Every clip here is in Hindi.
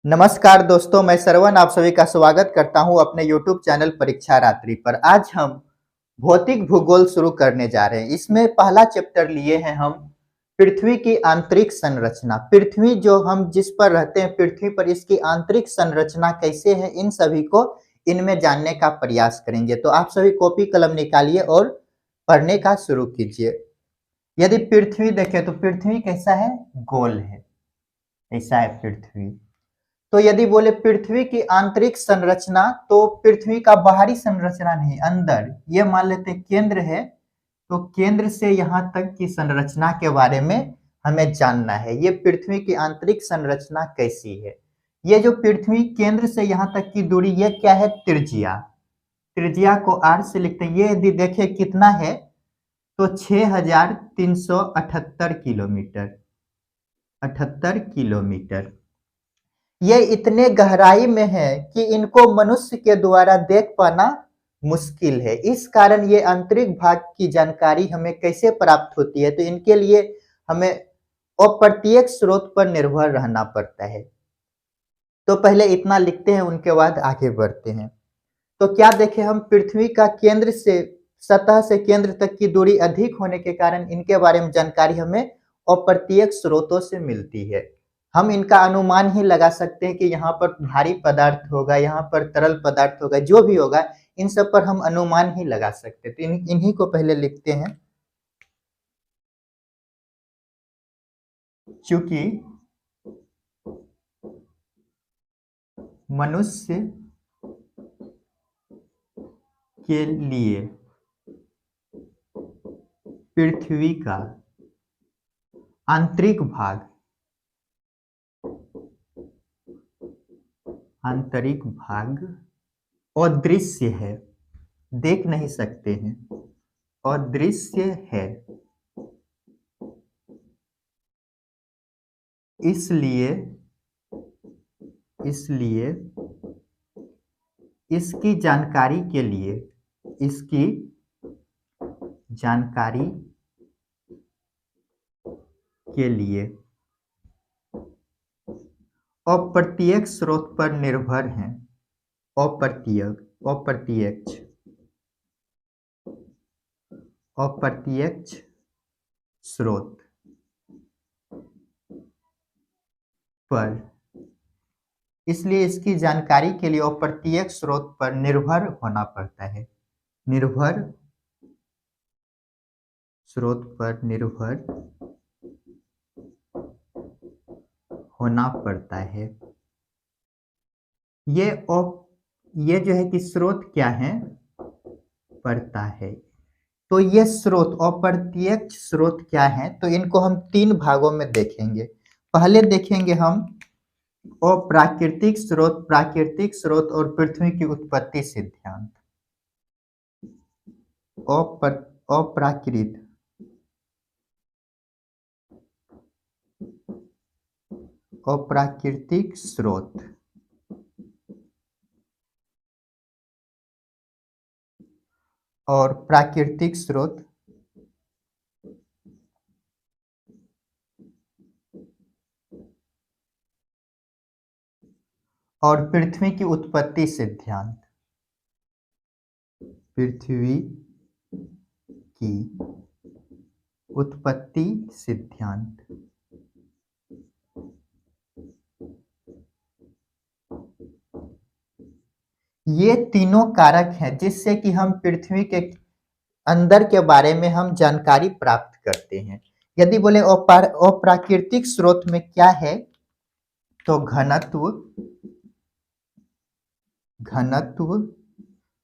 नमस्कार दोस्तों, मैं श्रवण आप सभी का स्वागत करता हूं अपने YouTube चैनल परीक्षा रात्रि पर। आज हम भौतिक भूगोल शुरू करने जा रहे हैं। इसमें पहला चैप्टर लिए हैं हम पृथ्वी की आंतरिक संरचना। पृथ्वी जो हम जिस पर रहते हैं, पृथ्वी पर इसकी आंतरिक संरचना कैसे है, इन सभी को इनमें जानने का प्रयास करेंगे। तो आप सभी कॉपी कलम निकालिए और पढ़ने का शुरू कीजिए। यदि पृथ्वी देखें तो पृथ्वी कैसा है? गोल है। ऐसा है पृथ्वी। तो यदि बोले पृथ्वी की आंतरिक संरचना, तो पृथ्वी का बाहरी संरचना नहीं, अंदर ये मान लेते हैं केंद्र है। तो केंद्र से यहाँ तक की संरचना के बारे में हमें जानना है। ये पृथ्वी की आंतरिक संरचना कैसी है। ये जो पृथ्वी केंद्र से यहाँ तक की दूरी, ये क्या है? त्रिज्या। त्रिज्या को r से लिखते हैं। ये यदि देखें कितना है तो 6378 किलोमीटर। 78 किलोमीटर। ये इतने गहराई में है कि इनको मनुष्य के द्वारा देख पाना मुश्किल है। इस कारण ये आंतरिक भाग की जानकारी हमें कैसे प्राप्त होती है? तो इनके लिए हमें अप्रत्यक्ष स्रोत पर निर्भर रहना पड़ता है। तो पहले इतना लिखते हैं, उनके बाद आगे बढ़ते हैं। तो क्या देखें हम, पृथ्वी का केंद्र से सतह से केंद्र तक की दूरी अधिक होने के कारण इनके बारे में जानकारी हमें अप्रत्यक्ष स्रोतों से मिलती है। हम इनका अनुमान ही लगा सकते हैं कि यहाँ पर भारी पदार्थ होगा, यहाँ पर तरल पदार्थ होगा, जो भी होगा इन सब पर हम अनुमान ही लगा सकते हैं। तो इन्हीं को पहले लिखते हैं। चूंकि मनुष्य के लिए पृथ्वी का आंतरिक भाग अदृश्य है, देख नहीं सकते हैं, अदृश्य है, इसलिए इसकी जानकारी के लिए अप्रत्यक्ष स्रोत पर निर्भर हैं। अप्रत्यक्ष स्रोत पर, इसलिए इसकी जानकारी के लिए अप्रत्यक्ष स्रोत पर निर्भर होना पड़ता है। ये जो है कि स्रोत क्या है? पड़ता है। तो ये स्रोत, अप्रत्यक्ष स्रोत क्या है? तो इनको हम तीन भागों में देखेंगे। पहले देखेंगे हम अप्राकृतिक स्रोत, प्राकृतिक स्रोत और पृथ्वी की उत्पत्ति सिद्धांत। अप्राकृतिक स्रोत और प्राकृतिक स्रोत। और पृथ्वी की उत्पत्ति सिद्धांत। पृथ्वी की उत्पत्ति सिद्धांत। ये तीनों कारक हैं जिससे कि हम पृथ्वी के अंदर के बारे में हम जानकारी प्राप्त करते हैं। यदि बोले अप्राकृतिक स्रोत में क्या है, तो घनत्व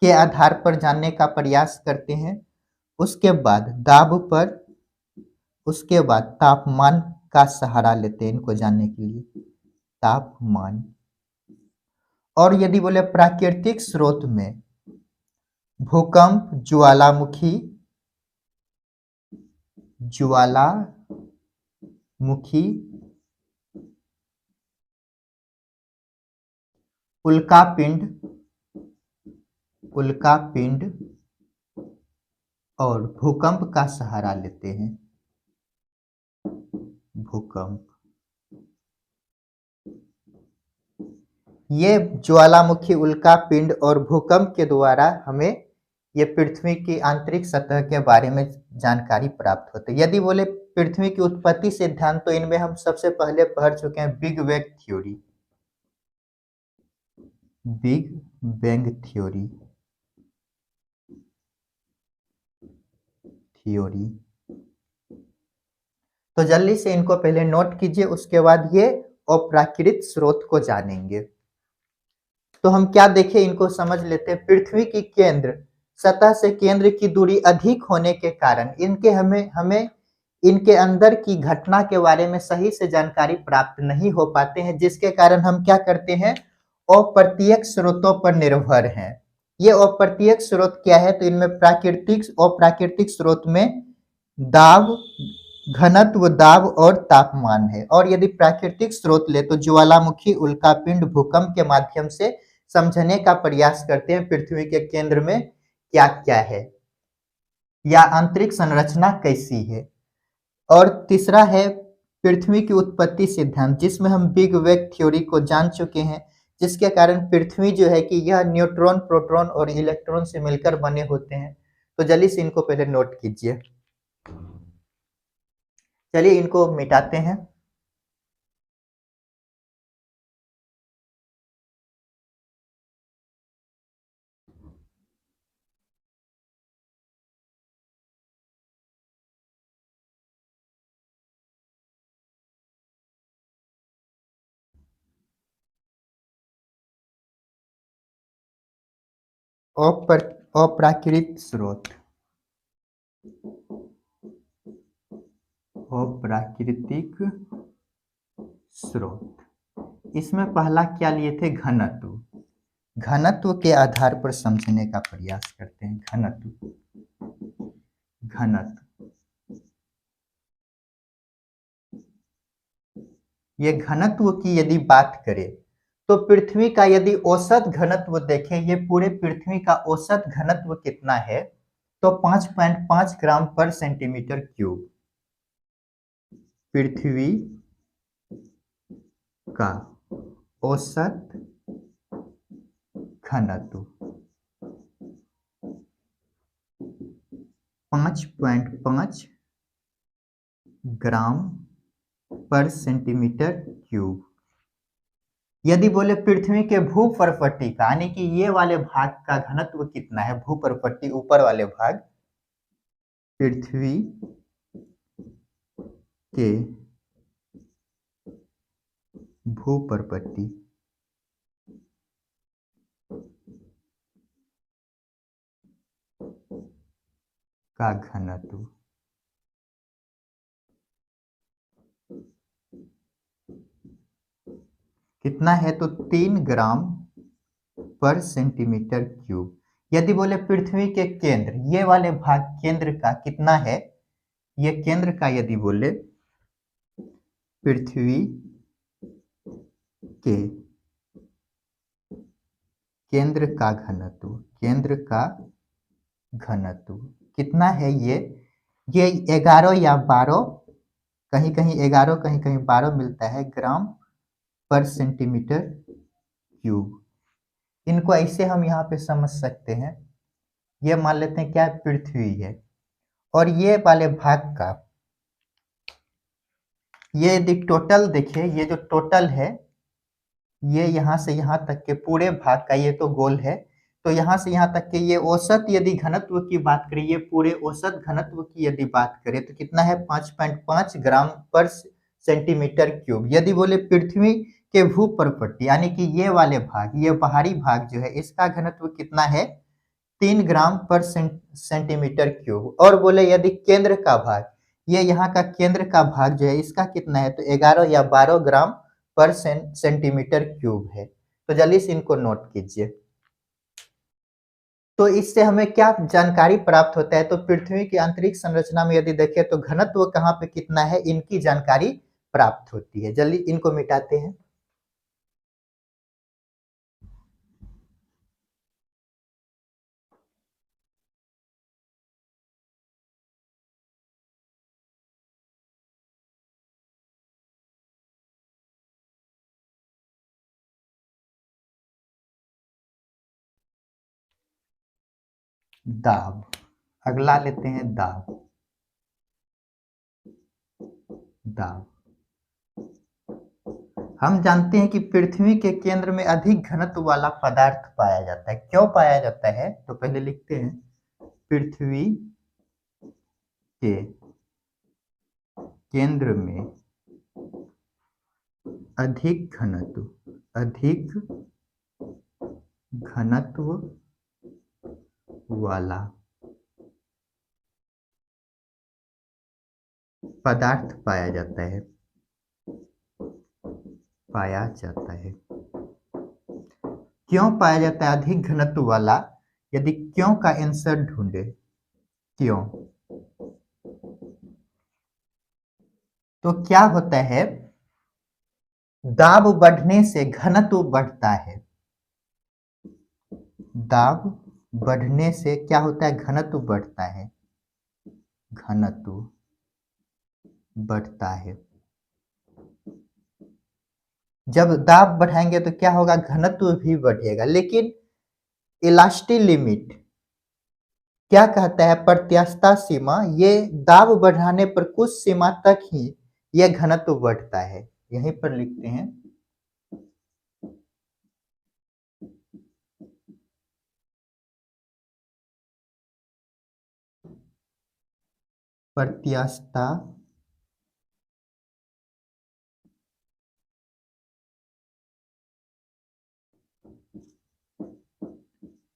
के आधार पर जानने का प्रयास करते हैं। उसके बाद दाब पर, उसके बाद तापमान का सहारा लेते हैं इनको जानने के लिए, तापमान। और यदि बोले प्राकृतिक स्रोत में भूकंप, ज्वालामुखी, उल्कापिंड और भूकंप का सहारा लेते हैं। भूकंप ये ज्वालामुखी, उल्का पिंड और भूकंप के द्वारा हमें ये पृथ्वी की आंतरिक सतह के बारे में जानकारी प्राप्त होती है। यदि बोले पृथ्वी की उत्पत्ति सिद्धांत, तो इनमें हम सबसे पहले पढ़ चुके हैं big bang theory. Big bang theory theory तो जल्दी से इनको पहले नोट कीजिए, उसके बाद ये अप्राकृत स्रोत को जानेंगे। तो हम क्या देखें, इनको समझ लेते हैं। पृथ्वी की केंद्र सतह से केंद्र की दूरी अधिक होने के कारण इनके हमें हमें इनके अंदर की घटना के बारे में सही से जानकारी प्राप्त नहीं हो पाते हैं, जिसके कारण हम क्या करते हैं, अप्रत्यक्ष स्रोतों पर निर्भर हैं। ये अप्रत्यक्ष स्रोत क्या है, तो इनमें अप्राकृतिक स्रोत में दाब, घनत्व, दाब और तापमान है। और यदि प्राकृतिक स्रोत ले तो ज्वालामुखी, उल्कापिंड, भूकंप के माध्यम से समझने का प्रयास करते हैं पृथ्वी के केंद्र में क्या क्या है या आंतरिक संरचना कैसी है। और तीसरा है पृथ्वी की उत्पत्ति सिद्धांत, जिसमें हम बिग बैंग थ्योरी को जान चुके हैं, जिसके कारण पृथ्वी जो है कि यह न्यूट्रॉन, प्रोटॉन और इलेक्ट्रॉन से मिलकर बने होते हैं। तो जल्दी से इनको पहले नोट कीजिए। चलिए इनको मिटाते हैं। अप्राकृत स्रोत, अप्राकृतिक स्रोत, इसमें पहला क्या लिए थे, घनत्व। घनत्व के आधार पर समझने का प्रयास करते हैं। घनत्व ये घनत्व की यदि बात करें, तो पृथ्वी का यदि औसत घनत्व देखें, ये पूरे पृथ्वी का औसत घनत्व कितना है, तो 5.5 ग्राम पर सेंटीमीटर क्यूब। पृथ्वी का औसत घनत्व 5.5 ग्राम पर सेंटीमीटर क्यूब। यदि बोले पृथ्वी के भूपर्पट्टी का, यानी कि ये वाले भाग का घनत्व कितना है, भूपर्पट्टी ऊपर वाले भाग, पृथ्वी के भूपर्पट्टी का घनत्व कितना है, तो 3 ग्राम पर सेंटीमीटर क्यूब। यदि बोले पृथ्वी के केंद्र, ये वाले भाग केंद्र का कितना है, ये केंद्र का यदि बोले पृथ्वी के केंद्र का घनत्व कितना है, ये 11 या 12, कहीं कहीं 11 कहीं कहीं 12 मिलता है, ग्राम पर सेंटीमीटर क्यूब। इनको ऐसे हम यहाँ पे समझ सकते हैं। ये मान लेते हैं क्या, पृथ्वी है, और ये वाले भाग का, ये यदि टोटल देखें, ये जो टोटल है, ये यहाँ से यहाँ तक के पूरे भाग का, ये तो गोल है, तो यहाँ से यहाँ तक के ये औसत यदि घनत्व की बात करें, ये पूरे औसत घनत्व की यदि बात करें, तो कितना है, 5.5 ग्राम पर सेंटीमीटर क्यूब। यदि बोले पृथ्वी के भूपर्पट्टी, यानी कि ये वाले भाग, ये बाहरी भाग जो है, इसका घनत्व कितना है, 3 ग्राम पर सेंटीमीटर क्यूब। और बोले यदि केंद्र का भाग, ये यहाँ का केंद्र का भाग जो है, इसका कितना है, तो 11 या 12 ग्राम पर सेंटीमीटर क्यूब है। तो जल्दी से इनको नोट कीजिए। तो इससे हमें क्या जानकारी प्राप्त होता है, तो पृथ्वी की आंतरिक संरचना में यदि देखें तो घनत्व कहाँ पे कितना है, इनकी जानकारी प्राप्त होती है। जल्दी इनको मिटाते हैं। दाब। अगला लेते हैं दाब। दाब। हम जानते हैं कि पृथ्वी के केंद्र में अधिक घनत्व वाला पदार्थ पाया जाता है। क्यों पाया जाता है? तो पहले लिखते हैं पृथ्वी के केंद्र में अधिक घनत्व वाला पदार्थ पाया जाता है। क्यों पाया जाता है अधिक घनत्व वाला? यदि क्यों का आंसर ढूंढे, क्यों, तो क्या होता है? दाब बढ़ने से घनत्व बढ़ता है। दाब बढ़ने से क्या होता है? घनत्व बढ़ता है। घनत्व बढ़ता है। जब दाब बढ़ाएंगे तो क्या होगा? घनत्व भी बढ़ेगा। लेकिन इलास्टिक लिमिट क्या कहता है? प्रत्यास्थता सीमा, ये दाब बढ़ाने पर कुछ सीमा तक ही यह घनत्व बढ़ता है। यहीं पर लिखते हैं प्रत्यास्थता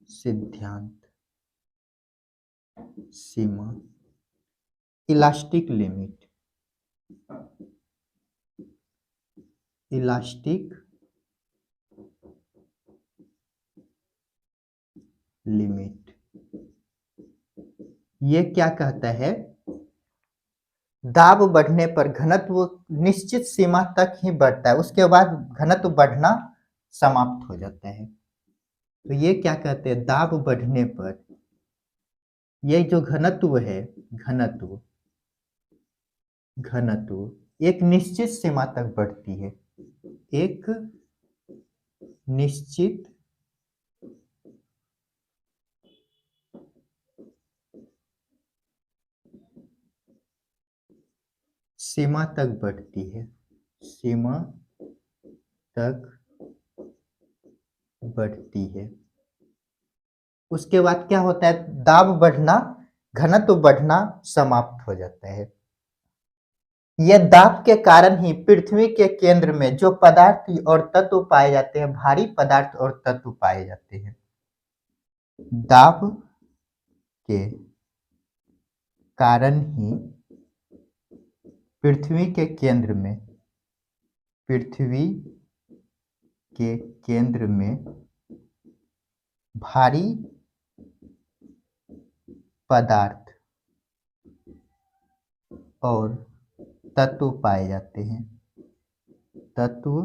सिद्धांत सीमा, इलास्टिक लिमिट, इलास्टिक लिमिट, ये क्या कहता है? दाब बढ़ने पर घनत्व निश्चित सीमा तक ही बढ़ता है, उसके बाद घनत्व बढ़ना समाप्त हो जाता है। तो ये क्या कहते हैं? दाब बढ़ने पर ये जो घनत्व है, घनत्व एक निश्चित सीमा तक बढ़ती है। एक निश्चित सीमा तक बढ़ती है। सीमा तक बढ़ती है। उसके बाद क्या होता है? दाब बढ़ना, घनत्व बढ़ना समाप्त हो जाता है। यह दाब के कारण ही पृथ्वी के केंद्र में जो पदार्थ और तत्व पाए जाते हैं, भारी पदार्थ और तत्व पाए जाते हैं। दाब के कारण ही पृथ्वी के केंद्र में भारी पदार्थ और तत्व पाए जाते हैं। तत्व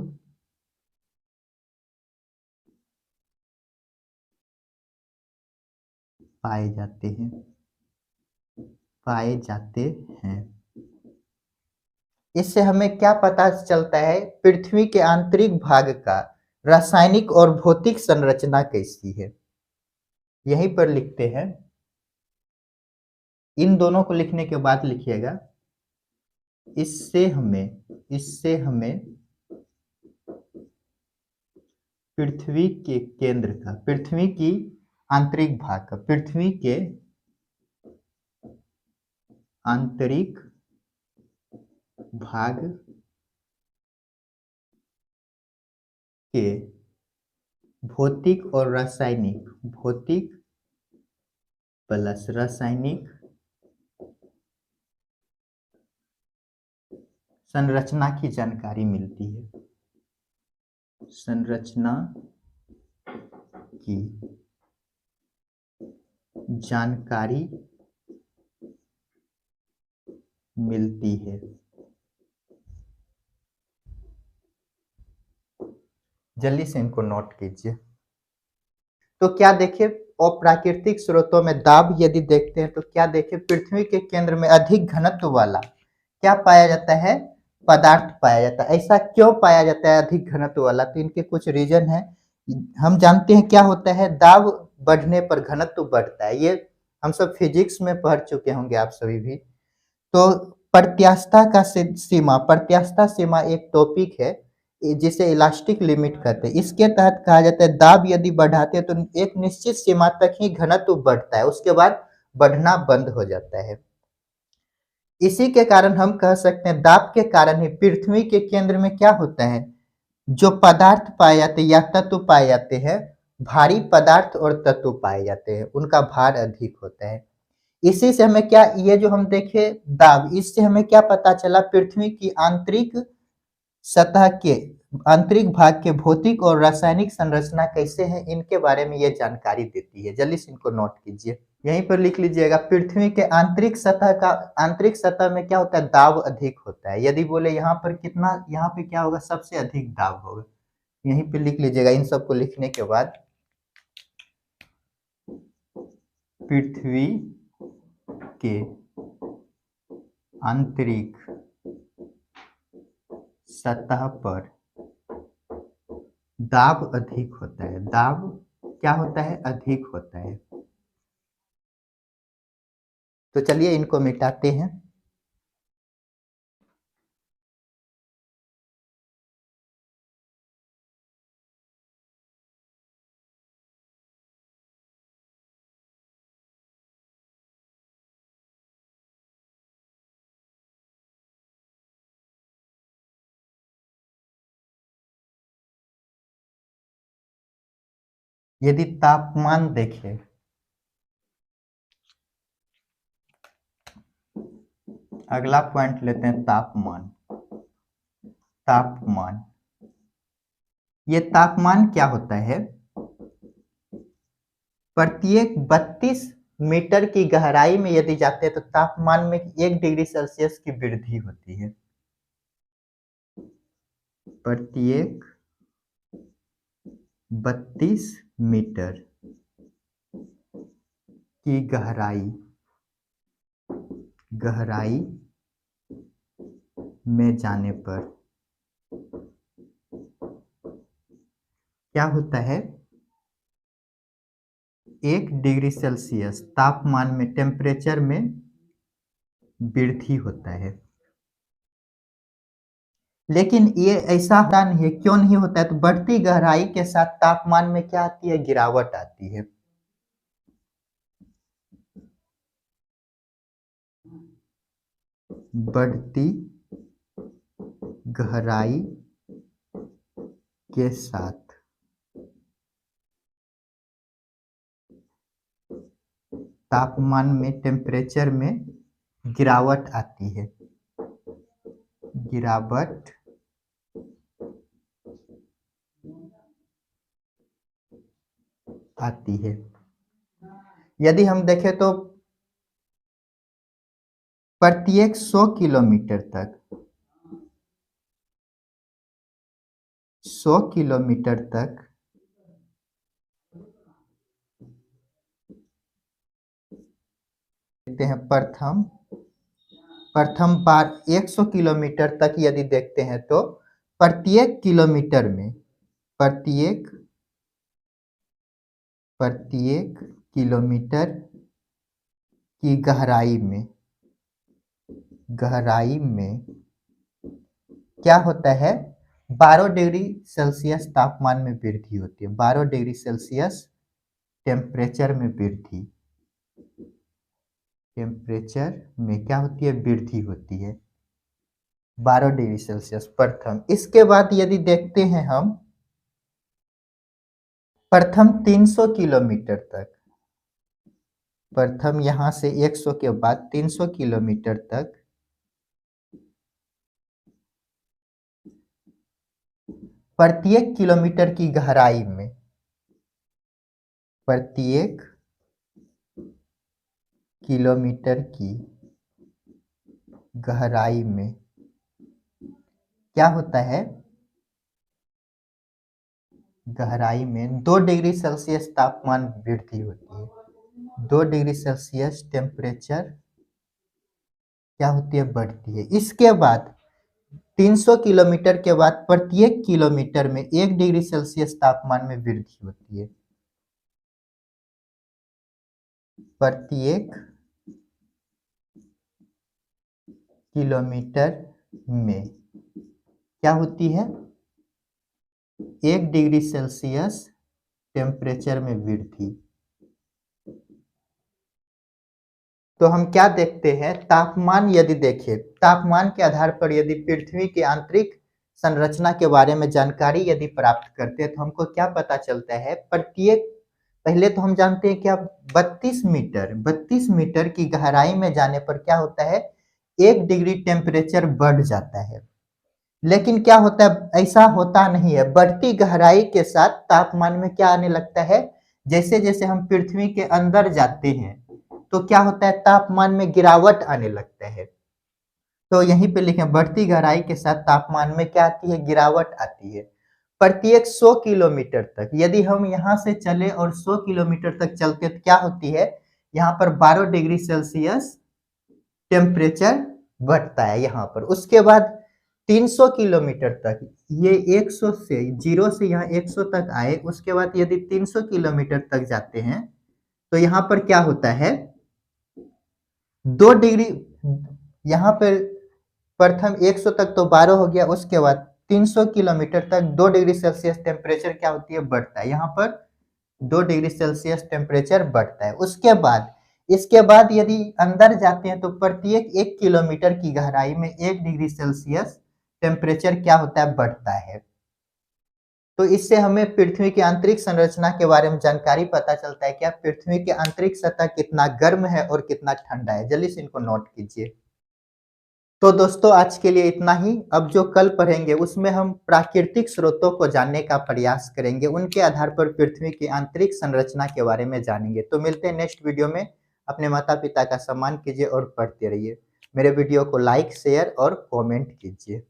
पाए जाते हैं। इससे हमें क्या पता चलता है? पृथ्वी के आंतरिक भाग का रासायनिक और भौतिक संरचना कैसी है। यहीं पर लिखते हैं, इन दोनों को लिखने के बाद लिखिएगा, इससे हमें पृथ्वी के केंद्र का, पृथ्वी की आंतरिक भाग का, पृथ्वी के आंतरिक भाग के भौतिक और रासायनिक, भौतिक प्लस रासायनिक संरचना की जानकारी मिलती है। संरचना की जानकारी मिलती है। जल्दी से इनको नोट कीजिए। तो क्या देखें? अप्राकृतिक स्रोतों में दाब यदि देखते हैं तो क्या देखें? पृथ्वी के केंद्र में अधिक घनत्व वाला क्या पाया जाता है? पदार्थ पाया जाता है। ऐसा क्यों पाया जाता है अधिक घनत्व वाला? तो इनके कुछ रीजन है। हम जानते हैं क्या होता है? दाब बढ़ने पर घनत्व बढ़ता है। ये हम सब फिजिक्स में पढ़ चुके होंगे आप सभी भी। तो प्रत्यास्थता का सीमा, प्रत्यास्थता सीमा एक टॉपिक है जिसे इलास्टिक लिमिट कहते हैं। इसके तहत कहा जाता है दाब यदि बढ़ाते हैं तो एक निश्चित सीमा तक ही घनत्व बढ़ता है, उसके बाद बढ़ना बंद हो जाता है। इसी के कारण हम कह सकते हैं दाब के कारण ही पृथ्वी के केंद्र में क्या होता है, जो पदार्थ पाए जाते हैं या तत्व पाए जाते हैं, भारी पदार्थ और तत्व पाए जाते हैं, उनका भार अधिक होता है। इसी से हमें क्या, ये जो हम देखे दाब, इससे हमें क्या पता चला, पृथ्वी की आंतरिक सतह के आंतरिक भाग के भौतिक और रासायनिक संरचना कैसे है, इनके बारे में ये जानकारी देती है। जल्दी से इनको नोट कीजिए, यहीं पर लिख लीजिएगा। पृथ्वी के आंतरिक सतह का, आंतरिक सतह में क्या होता है, दाब अधिक होता है। यदि बोले यहाँ पर कितना, यहाँ पे क्या होगा, सबसे अधिक दाब होगा। यहीं पे लिख लीजिएगा। इन सबको लिखने के बाद पृथ्वी के आंतरिक सतह पर दाब अधिक होता है। दाब क्या होता है, अधिक होता है। तो चलिए इनको मिटाते हैं। यदि तापमान देखें, अगला पॉइंट लेते हैं तापमान। तापमान, ये तापमान क्या होता है, प्रत्येक 32 मीटर की गहराई में यदि जाते हैं तो तापमान में 1 डिग्री सेल्सियस की वृद्धि होती है। प्रत्येक 32 मीटर की गहराई में जाने पर क्या होता है, 1 डिग्री सेल्सियस तापमान में, टेम्परेचर में वृद्धि होता है। लेकिन ये ऐसा होता नहीं है। क्यों नहीं होता है, तो बढ़ती गहराई के साथ तापमान में क्या आती है, गिरावट आती है। बढ़ती गहराई के साथ तापमान में, टेम्परेचर में गिरावट आती है। गिरावट आती है। यदि हम देखें तो प्रत्येक 100 किलोमीटर तक, 100 किलोमीटर तक देखते हैं, प्रथम बार 100 किलोमीटर तक यदि देखते हैं तो प्रत्येक किलोमीटर में, प्रत्येक किलोमीटर की गहराई में क्या होता है, 12 डिग्री सेल्सियस तापमान में वृद्धि होती है। 12 डिग्री सेल्सियस टेम्परेचर में वृद्धि, टेम्परेचर में क्या होती है, वृद्धि होती है। 12 डिग्री सेल्सियस प्रथम। इसके बाद यदि देखते हैं हम प्रथम 300 किलोमीटर तक, प्रथम यहां से 100 के बाद 300 किलोमीटर तक प्रत्येक किलोमीटर की गहराई में, प्रत्येक किलोमीटर की गहराई में क्या होता है, गहराई में 2 डिग्री सेल्सियस तापमान वृद्धि होती है। 2 डिग्री सेल्सियस टेम्परेचर क्या होती है, बढ़ती है। इसके बाद 300 किलोमीटर के बाद प्रत्येक किलोमीटर में 1 डिग्री सेल्सियस तापमान में वृद्धि होती है। प्रत्येक किलोमीटर में क्या होती है? 1 डिग्री सेल्सियस टेम्परेचर में वृद्धि। तो हम क्या देखते हैं, तापमान यदि देखें, तापमान के आधार पर यदि पृथ्वी की आंतरिक संरचना के बारे में जानकारी यदि प्राप्त करते हैं तो हमको क्या पता चलता है, प्रत्येक, पहले तो हम जानते हैं क्या, 32 मीटर की गहराई में जाने पर क्या होता है, 1 डिग्री टेम्परेचर बढ़ जाता है। लेकिन क्या होता है, ऐसा होता नहीं है, बढ़ती गहराई के साथ तापमान में क्या आने लगता है, जैसे जैसे हम पृथ्वी के अंदर जाते हैं तो क्या होता है, तापमान में गिरावट आने लगता है। तो यहीं पे लिखें, बढ़ती गहराई के साथ तापमान में क्या आती है, गिरावट आती है। प्रत्येक 100 किलोमीटर तक यदि हम यहाँ से चले और 100 किलोमीटर तक चलते तो क्या होती है, यहाँ पर 12 डिग्री सेल्सियस टेम्परेचर बढ़ता है यहाँ पर। उसके बाद 300 किलोमीटर तक, ये 100 से, 0 से यहाँ 100 तक आए, उसके बाद यदि 300 किलोमीटर तक जाते हैं तो यहाँ पर क्या होता है, 2 डिग्री, यहाँ पर प्रथम 100 तक तो 12 हो गया, उसके बाद 300 किलोमीटर तक 2 डिग्री सेल्सियस टेम्परेचर क्या होती है, बढ़ता है। यहाँ पर 2 डिग्री सेल्सियस टेम्परेचर बढ़ता है। उसके बाद, इसके बाद यदि अंदर जाते हैं तो प्रत्येक 1 किलोमीटर की गहराई में 1 डिग्री सेल्सियस टेम्परेचर क्या होता है, बढ़ता है। तो इससे हमें पृथ्वी की आंतरिक संरचना के बारे में जानकारी पता चलता है, क्या पृथ्वी की आंतरिक सतह कितना गर्म है और कितना ठंडा है। जल्दी से इनको नोट कीजिए। तो दोस्तों आज के लिए इतना ही। अब जो कल पढ़ेंगे उसमें हम प्राकृतिक स्रोतों को जानने का प्रयास करेंगे, उनके आधार पर पृथ्वी की आंतरिक संरचना के बारे में जानेंगे। तो मिलते हैं नेक्स्ट वीडियो में। अपने माता पिता का सम्मान कीजिए और पढ़ते रहिए। मेरे वीडियो को लाइक, शेयर और कमेंट कीजिए।